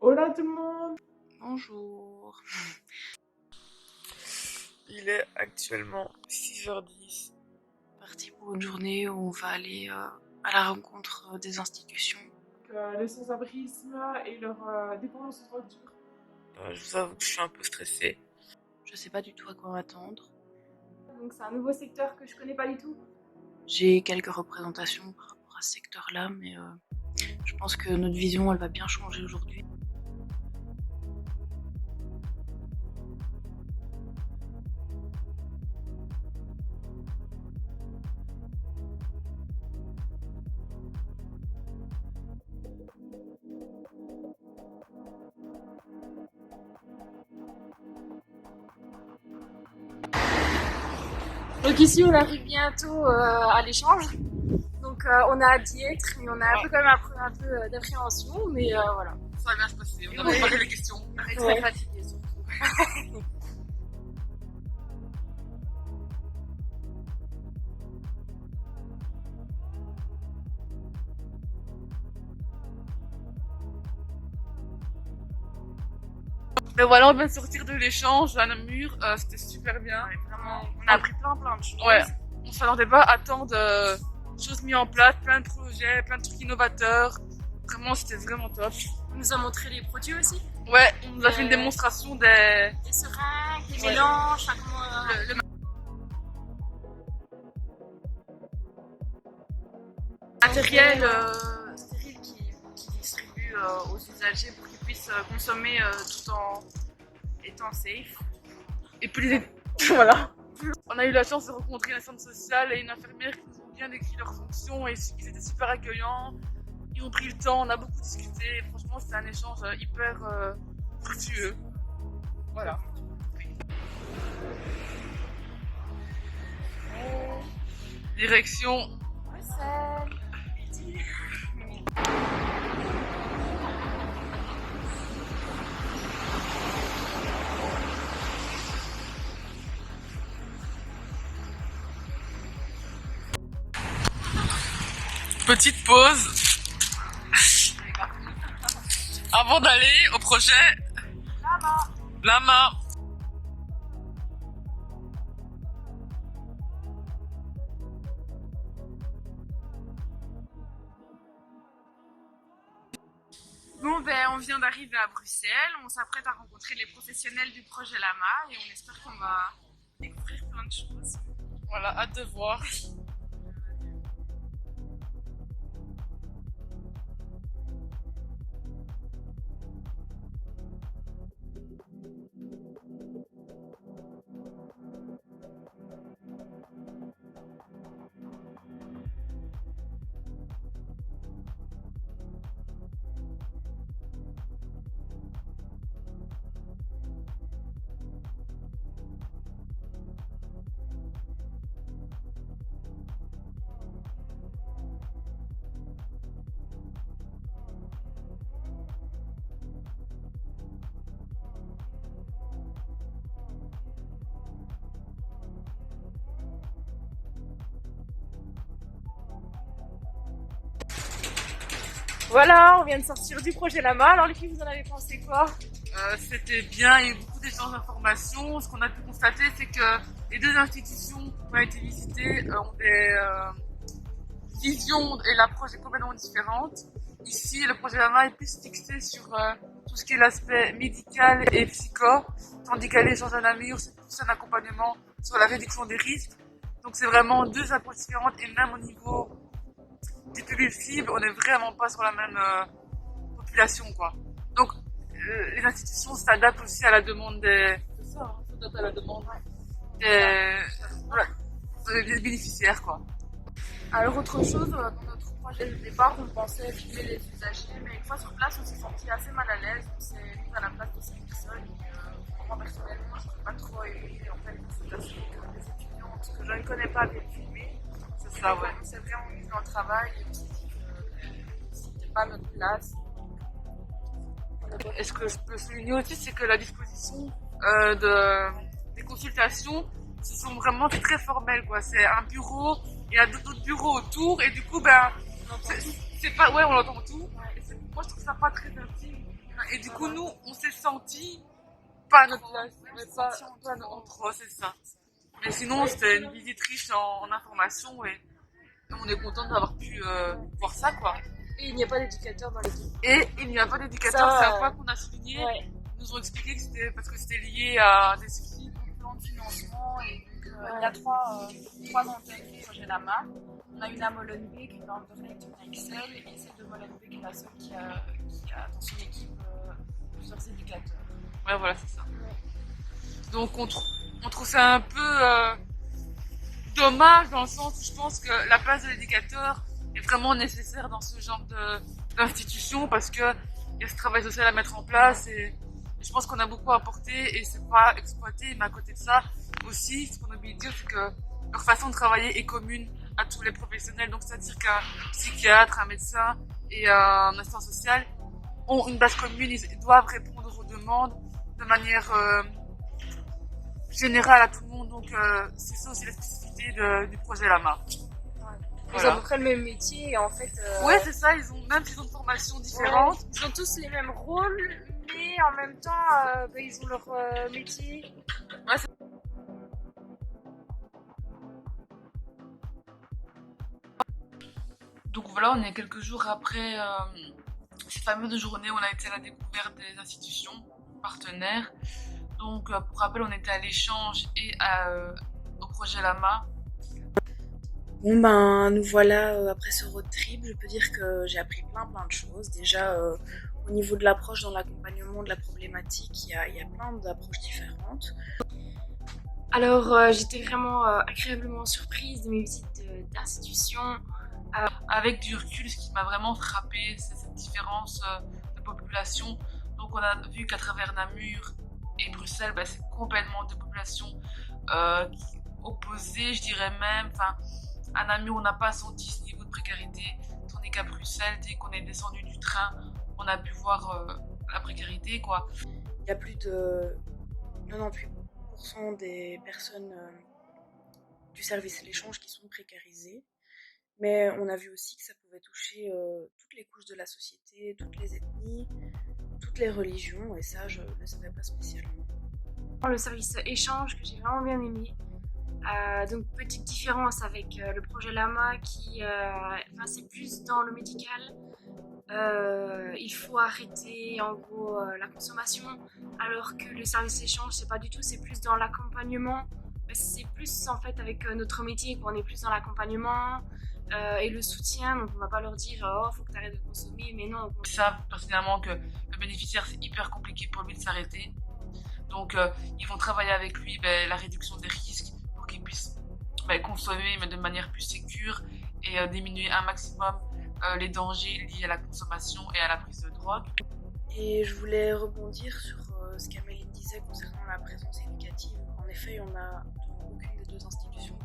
Hola tout le monde. Bonjour. Il est actuellement 6h10. Parti pour une journée où on va aller à la rencontre des institutions. Le sans-abrisme et leur dépendance aux drogues dures. Je vous avoue que je suis un peu stressée. Je sais pas du tout à quoi m'attendre. Donc c'est un nouveau secteur que je connais pas du tout. J'ai quelques représentations par rapport à ce secteur-là, mais je pense que notre vision, elle va bien changer aujourd'hui. Donc ici on arrive bientôt à l'échange, donc on a hâte d'y être, mais on a un peu quand même un peu d'appréhension, mais voilà. Ça va bien se passer, on a préparé les questions. On est très fatigués surtout. Mais voilà, on vient de sortir de l'échange à Namur, c'était super bien. Vraiment, on a appris plein de choses. Ouais, on s'attendait pas à tant de choses mises en place, plein de projets, plein de trucs innovateurs. Vraiment, c'était vraiment top. On nous a montré les produits aussi, Ouais, on nous a fait une démonstration des... les seringues, les mélanges, enfin, comment, le Matériel stérile qui distribue aux usagers pour qu'ils puissent consommer tout en étant safe. Et puis voilà. On a eu la chance de rencontrer une assistante sociale et une infirmière qui nous ont bien décrit leurs fonctions et ils étaient super accueillants. Ils ont pris le temps, on a beaucoup discuté. Et franchement, c'était un échange hyper fructueux. Voilà. Direction. Petite pause avant d'aller au projet Lama. Bon, on vient d'arriver à Bruxelles, on s'apprête à rencontrer les professionnels du projet Lama et on espère qu'on va découvrir plein de choses. Voilà, hâte de voir. Voilà, on vient de sortir du projet Lama. Alors les filles, vous en avez pensé quoi? C'était bien, il y a eu beaucoup d'échanges d'informations. Ce qu'on a pu constater, c'est que les deux institutions qui ont été visitées ont des visions et l'approche est complètement différente. Ici, le projet Lama est plus fixé sur tout ce qui est l'aspect médical et psycho, tandis qu'à l'échange à Namur, c'est plus un accompagnement sur la réduction des risques. Donc c'est vraiment deux approches différentes et même au niveau des publics cibles, on n'est vraiment pas sur la même population, quoi. Donc les institutions s'adaptent aussi à la demande des... C'est ça, hein, s'adaptent à la demande des bénéficiaires, quoi. Alors autre chose, dans notre projet de départ, on pensait filmer les usagers, mais une fois sur place, on s'est senti assez mal à l'aise. On s'est mis à la place de ces personnes. Et, moi personnellement, je n'aurais pas trop aimé en fait que des étudiantes que je ne connais pas viennent filmer. C'est ça, ouais. On s'est vraiment mis dans le travail et on s'est dit que c'était pas notre place. Et ce que je peux souligner aussi, c'est que la disposition des consultations, ce sont vraiment très formelles, quoi. C'est un bureau, il y a d'autres bureaux autour, et du coup, c'est pas, ouais, on entend tout. Et moi, je trouve ça pas très intime. Et du coup, nous, on s'est sentis pas à notre place, mais pas entre eux, c'est ça. Mais sinon, c'était une visite riche en informations et on est content d'avoir pu voir ça, quoi. Et il n'y a pas d'éducateur dans l'équipe. Et il n'y a pas d'éducateur, Ça, c'est un point qu'on a souligné. Ouais. Ils nous ont expliqué que c'était parce que c'était lié à des soucis. Plan de financement et donc, il y a trois antennes du projet Lama. On a une à Molenbeek, qui est dans le domaine avec Excel, et celle de Molenbeek est la seule qui a dans son équipe plusieurs éducateurs. Ouais, voilà, c'est ça. Donc on trouve ça un peu dommage dans le sens où je pense que la place de l'éducateur est vraiment nécessaire dans ce genre d'institution parce que il y a ce travail social à mettre en place et je pense qu'on a beaucoup apporté et c'est pas exploité. Mais à côté de ça aussi, ce qu'on a oublié de dire, c'est que leur façon de travailler est commune à tous les professionnels. Donc c'est-à-dire qu'un psychiatre, un médecin et un assistant social ont une base commune, ils doivent répondre aux demandes de manière générale à tout le monde. Donc c'est ça aussi la spécificité du projet Lama. Ils ont à peu près le même métier et en fait... Ouais, c'est ça, même s'ils ont une formation différente. Ouais, ils ont tous les mêmes rôles, mais en même temps, ils ont leur métier. Ouais, donc voilà, on est quelques jours après cette fameuse journée où on a été à la découverte des institutions partenaires. Donc pour rappel, on était à l'échange et au projet Lama. Bon ben nous voilà après ce road trip, je peux dire que j'ai appris plein de choses. Déjà au niveau de l'approche dans l'accompagnement de la problématique, il y a plein d'approches différentes. Alors j'étais vraiment agréablement surprise de mes visites d'institutions. Avec du recul, ce qui m'a vraiment frappé, c'est cette différence de population. Donc on a vu qu'à travers Namur et Bruxelles, c'est complètement des populations opposées, je dirais même. Enfin, à Namur, on n'a pas senti ce niveau de précarité, tandis qu'à Bruxelles, dès qu'on est descendu du train, on a pu voir la précarité, quoi. Il y a plus de 98% des personnes du service à l'échange qui sont précarisées, mais on a vu aussi que ça pouvait toucher toutes les couches de la société, toutes les ethnies, toutes les religions, et ça, je ne savais pas spécialement. Le service échange que j'ai vraiment bien aimé. Donc petite différence avec le projet Lama qui c'est plus dans le médical. Il faut arrêter en gros la consommation, alors que le service échange c'est pas du tout, c'est plus dans l'accompagnement. C'est plus en fait avec notre métier qu'on est plus dans l'accompagnement et le soutien. Donc on va pas leur dire oh faut que tu arrêtes de consommer, mais non. Ils savent personnellement que le bénéficiaire c'est hyper compliqué pour lui de s'arrêter. Donc ils vont travailler avec lui la réduction des risques pour qu'il puisse consommer mais de manière plus sécure et diminuer un maximum les dangers liés à la consommation et à la prise de drogue. Et je voulais rebondir sur ce qu'Amélie disait concernant la présence éducative. En effet, on a dans aucune des deux institutions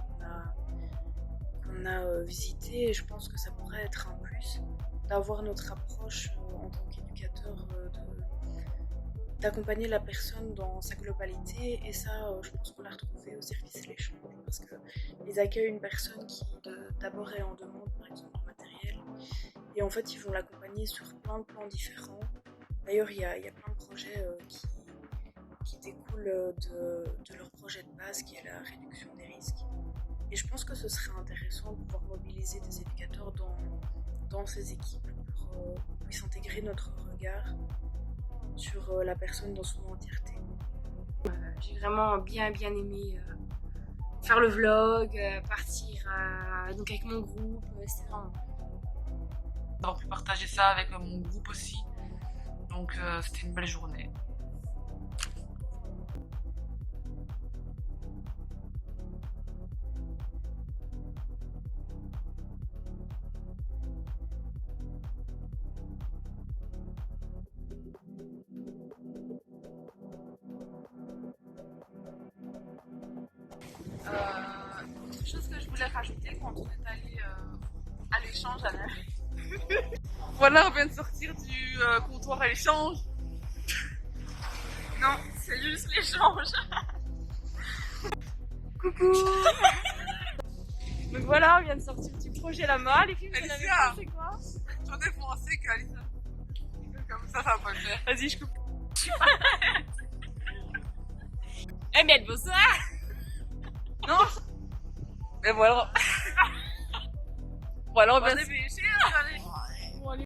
qu'on a visitées, et je pense que ça pourrait être un plus d'avoir notre approche en tant qu'éducateur d'accompagner la personne dans sa globalité, et ça je pense qu'on l'a retrouvé au service de l'échange parce qu'ils accueillent une personne qui d'abord est en demande par exemple de matériel et en fait ils vont l'accompagner sur plein de plans différents. D'ailleurs il y a plein de projets qui découlent de leur projet de base qui est la réduction des risques, et je pense que ce serait intéressant de pouvoir mobiliser des éducateurs dans ces équipes pour qu'on puisse intégrer notre regard sur la personne dans son entièreté. J'ai vraiment bien aimé faire le vlog, partir donc avec mon groupe, c'était vraiment... D'avoir pu partager ça avec mon groupe aussi, donc c'était une belle journée. Autre chose que je voulais rajouter quand on est allé à l'échange à Namur. Voilà, on vient de sortir du comptoir à l'échange. Non, c'est juste l'échange. Coucou. Donc voilà, on vient de sortir du projet Lama. Les films, Alicia, c'est quoi? J'en ai pensé qu'Alisa comme ça. ça va pas le faire. Vas-y, je coupe. Eh bien, bonsoir. Non. Mais bon alors. Bon alors, On va bien. dépêcher, on va aller.